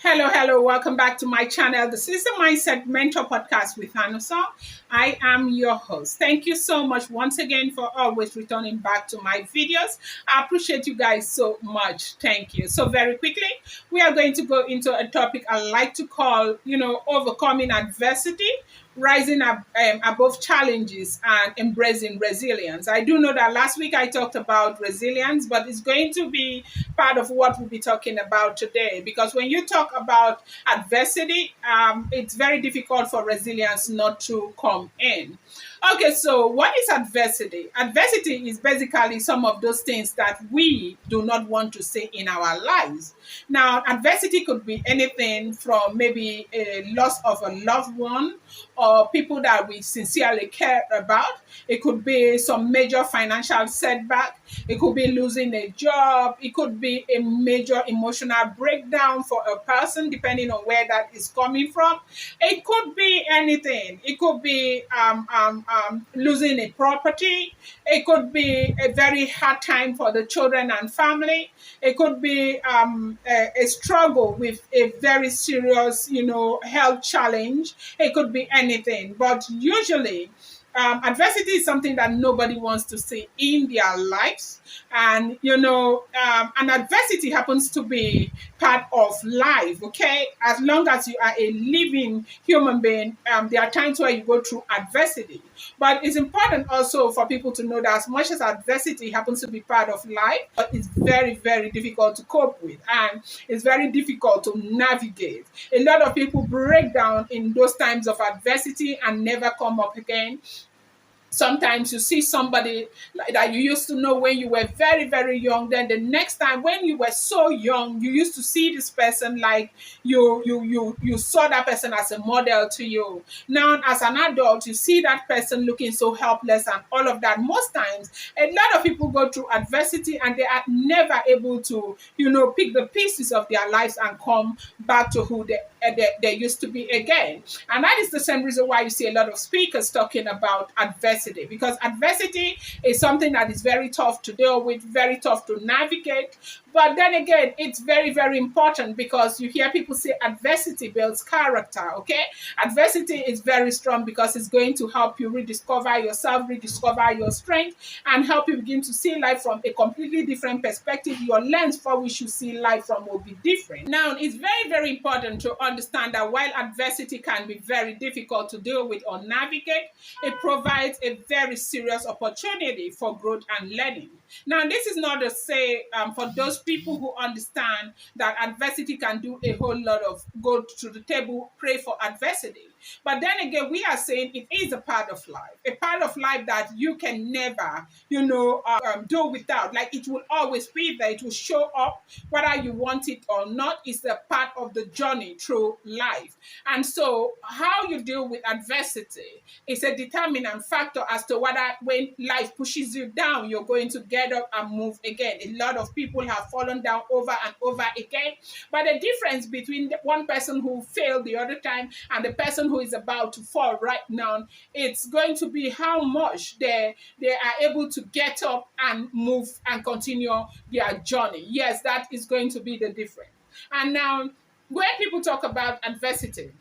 Hello, welcome back to my channel. This is the Mindset Mentor podcast with Hanusa. I am your host. Thank you so much once again for always returning back to my videos. I appreciate you guys so much. Thank you. So very quickly, we are going to go into a topic I like to call, overcoming adversity, rising up above challenges, and embracing resilience. I do know that last week I talked about resilience, but it's going to be part of what we'll be talking about today. Because when you talk about adversity, it's very difficult for resilience not to come in. Okay, so what is adversity? Adversity is basically some of those things that we do not want to see in our lives. Now, adversity could be anything from maybe a loss of a loved one or people that we sincerely care about. It could be some major financial setback. It could be losing a job. It could be a major emotional breakdown for a person, depending on where that is coming from. It could be anything. It could be losing a property. It could be a very hard time for the children and family. It could be a struggle with a very serious, health challenge. It could be anything. But usually, adversity is something that nobody wants to see in their lives. And, an adversity happens to be part of life, okay? As long as you are a living human being, there are times where you go through adversity. But it's important also for people to know that as much as adversity happens to be part of life, but it's very, very difficult to cope with. And it's very difficult to navigate. A lot of people break down in those times of adversity and never come up again. Sometimes you see somebody like that you used to know when you were very, very young. Then the next time when you were so young, you used to see this person like you saw that person as a model to you. Now, as an adult, you see that person looking so helpless and all of that. Most times, a lot of people go through adversity and they are never able to, pick the pieces of their lives and come back to who they used to be again. And that is the same reason why you see a lot of speakers talking about adversity, because adversity is something that is very tough to deal with, very tough to navigate. But then again, it's very, very important because you hear people say adversity builds character, okay? Adversity is very strong because it's going to help you rediscover yourself, rediscover your strength, and help you begin to see life from a completely different perspective. Your lens for which you see life from will be different. Now, it's very, very important to understand that while adversity can be very difficult to deal with or navigate, it provides a very serious opportunity for growth and learning. Now, this is not to say for those people who understand that adversity can do a whole lot of go to the table, pray for adversity. But then again, we are saying it is a part of life that you can never, do without. Like it will always be there. It will show up whether you want it or not. It's a part of the journey through life. And so how you deal with adversity is a determinant factor as to whether when life pushes you down, you're going to get up and move again. A lot of people have fallen down over and over again. But the difference between the one person who failed the other time and the person who is about to fall right now, it's going to be how much they are able to get up and move and continue their journey. Yes, that is going to be the difference. And now, when people talk about adversity,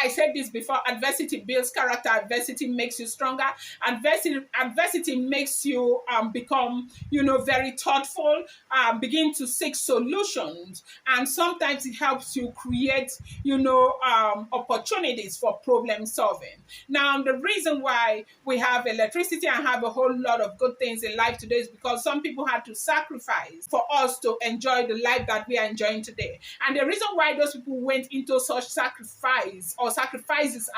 I said this before, adversity builds character, adversity makes you stronger, adversity makes you become, very thoughtful, begin to seek solutions, and sometimes it helps you create, opportunities for problem solving. Now, the reason why we have electricity and have a whole lot of good things in life today is because some people had to sacrifice for us to enjoy the life that we are enjoying today. And the reason why those people went into such sacrifices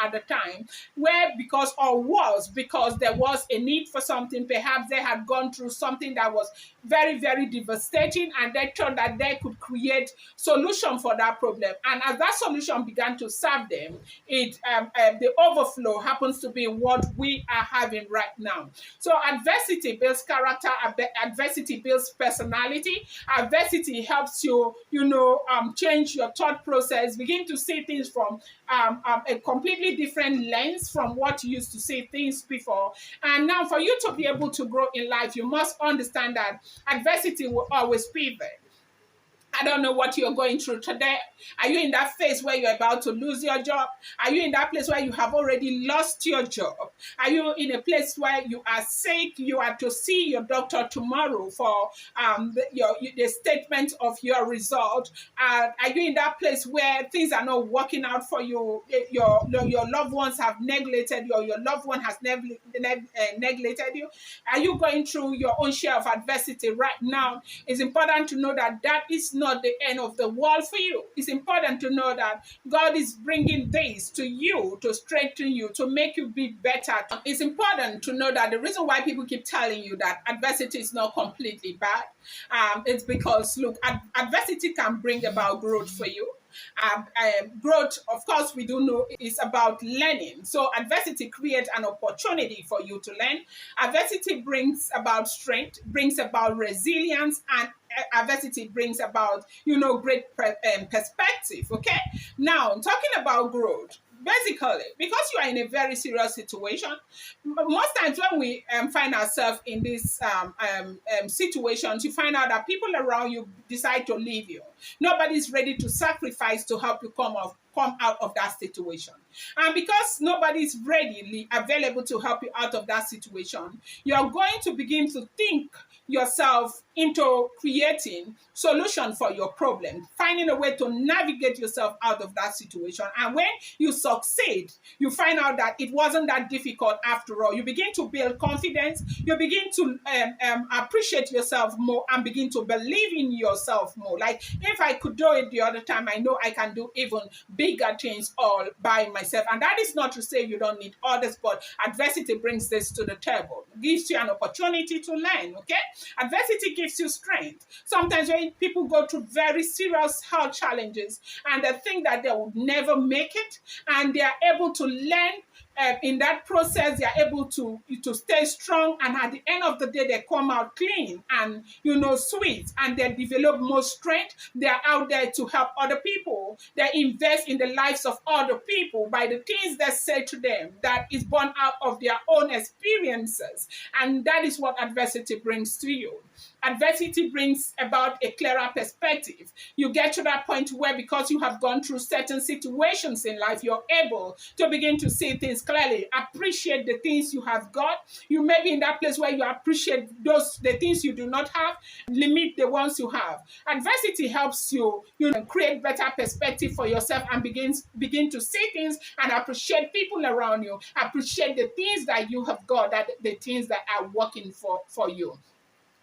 at the time was because there was a need for something. Perhaps they had gone through something that was very, very devastating, and they thought that they could create solution for that problem. And as that solution began to serve them, the overflow happens to be what we are having right now. So adversity builds character, adversity builds personality, adversity helps you, change your thought process, begin to see things from a completely different lens from what you used to see things before. And now for you to be able to grow in life, you must understand that adversity will always be there. I don't know what you're going through today. Are you in that phase where you're about to lose your job? Are you in that place where you have already lost your job? Are you in a place where you are sick? You are to see your doctor tomorrow for the statement of your result. Are you in that place where things are not working out for you? Your loved ones have neglected you, or your loved one has neglected you? Are you going through your own share of adversity right now? It's important to know that that is not the end of the world for you. It's important to know that God is bringing this to you to strengthen you, to make you be better. It's important to know that the reason why people keep telling you that adversity is not completely bad, it's because, look, adversity can bring about growth for you. Growth, of course, we do know is about learning. So adversity creates an opportunity for you to learn. Adversity brings about strength, brings about resilience, and adversity brings about, great perspective. Okay. Now, talking about growth, basically, because you are in a very serious situation, most times when we find ourselves in these situations, you find out that people around you decide to leave you. Nobody's ready to sacrifice to help you come out of that situation. And because nobody's readily available to help you out of that situation, you're going to begin to think yourself into creating solution for your problem, finding a way to navigate yourself out of that situation. And when you succeed, you find out that it wasn't that difficult after all. You begin to build confidence, you begin to appreciate yourself more, and begin to believe in yourself more. Like, if I could do it the other time, I know I can do even bigger things all by myself. And that is not to say you don't need others, but adversity brings this to the table, gives you an opportunity to learn. Okay, adversity gives you strength. Sometimes when people go through very serious health challenges and they think that they would never make it, and they are able to learn in that process, they are able to stay strong, and at the end of the day, they come out clean and sweet, and they develop more strength. They are out there to help other people. They invest in the lives of other people by the things they say to them that is born out of their own experiences, and that is what adversity brings to you. Adversity brings about a clearer perspective. You get to that point where, because you have gone through certain situations in life, you're able to begin to see things clearly, appreciate the things you have got. You may be in that place where you appreciate the things you do not have, limit the ones you have. Adversity helps you, create better perspective for yourself, and begin to see things and appreciate people around you, appreciate the things that you have got, that the things that are working for you.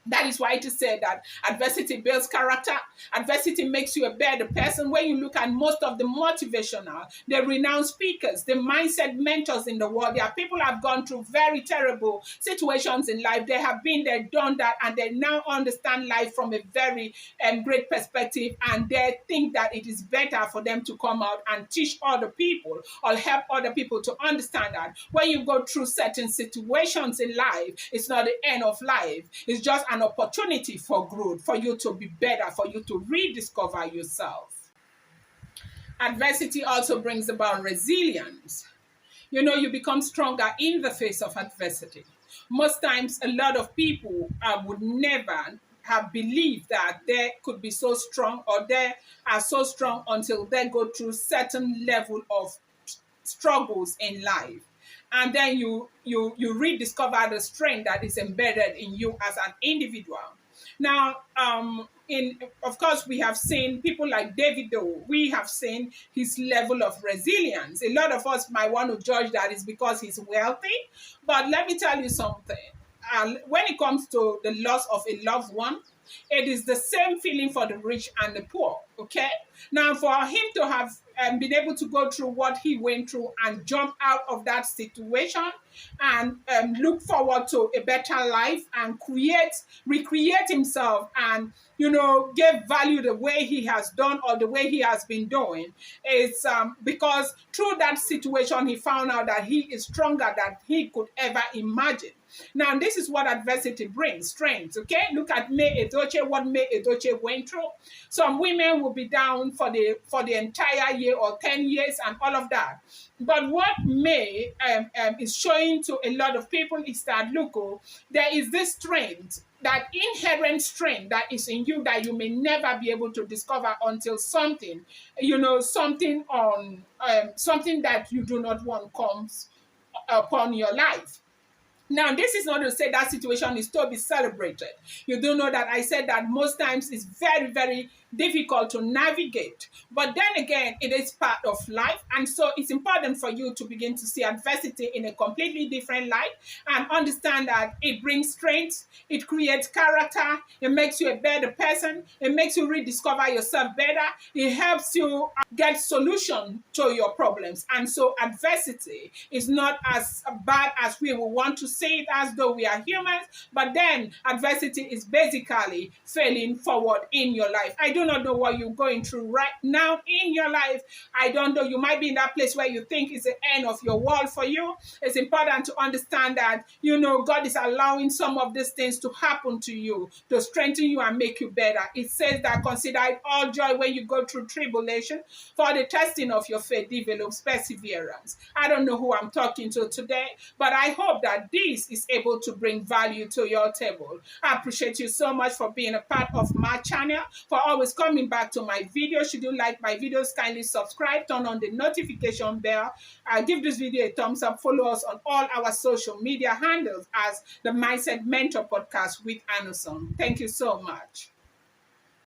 That is why it is said that adversity builds character. Adversity makes you a better person. When you look at most of the motivational, the renowned speakers, the mindset mentors in the world, there are people who have gone through very terrible situations in life. They have been there, done that, and they now understand life from a very great perspective, and they think that it is better for them to come out and teach other people or help other people to understand that when you go through certain situations in life, it's not the end of life. It's just an opportunity for growth, for you to be better, for you to rediscover yourself. Adversity also brings about resilience. You become stronger in the face of adversity. Most times, a lot of people would never have believed that they could be so strong, or they are so strong, until they go through certain level of struggles in life. And then you rediscover the strength that is embedded in you as an individual. Now, of course, we have seen people like Davido. We have seen his level of resilience. A lot of us might want to judge that it's because he's wealthy, but let me tell you something. When it comes to the loss of a loved one, it is the same feeling for the rich and the poor. Okay. Now, for him to have been able to go through what he went through and jump out of that situation and look forward to a better life and recreate himself, and give value the way he has done or the way he has been doing, it's because through that situation he found out that he is stronger than he could ever imagine. Now, this is what adversity brings, strength. Okay, look at May Edochie, what May Edochie went through. Some women will be down happen for the entire year or 10 years and all of that. But what May is showing to a lot of people is that, look, oh, there is this strength, that inherent strength that is in you that you may never be able to discover until something, something that you do not want comes upon your life. Now, this is not to say that situation is to be celebrated. You do know that I said that most times it's very, very difficult to navigate. But then again, it is part of life. And so it's important for you to begin to see adversity in a completely different light and understand that it brings strength, it creates character, it makes you a better person, it makes you rediscover yourself better, it helps you get solution to your problems. And so adversity is not as bad as we would want to see it, as though we are humans, but then adversity is basically failing forward in your life. I do not know what you're going through right now in your life. I don't know. You might be in that place where you think it's the end of your world for you. It's important to understand that, God is allowing some of these things to happen to you, to strengthen you and make you better. It says that consider it all joy when you go through tribulation, for the testing of your faith develops perseverance. I don't know who I'm talking to today, but I hope that this is able to bring value to your table. I appreciate you so much for being a part of my channel, for always coming back to my videos. Should you like my videos, kindly subscribe, turn on the notification bell, give this video a thumbs up, follow us on all our social media handles as the Mindset Mentor Podcast with Anoson. Thank you so much.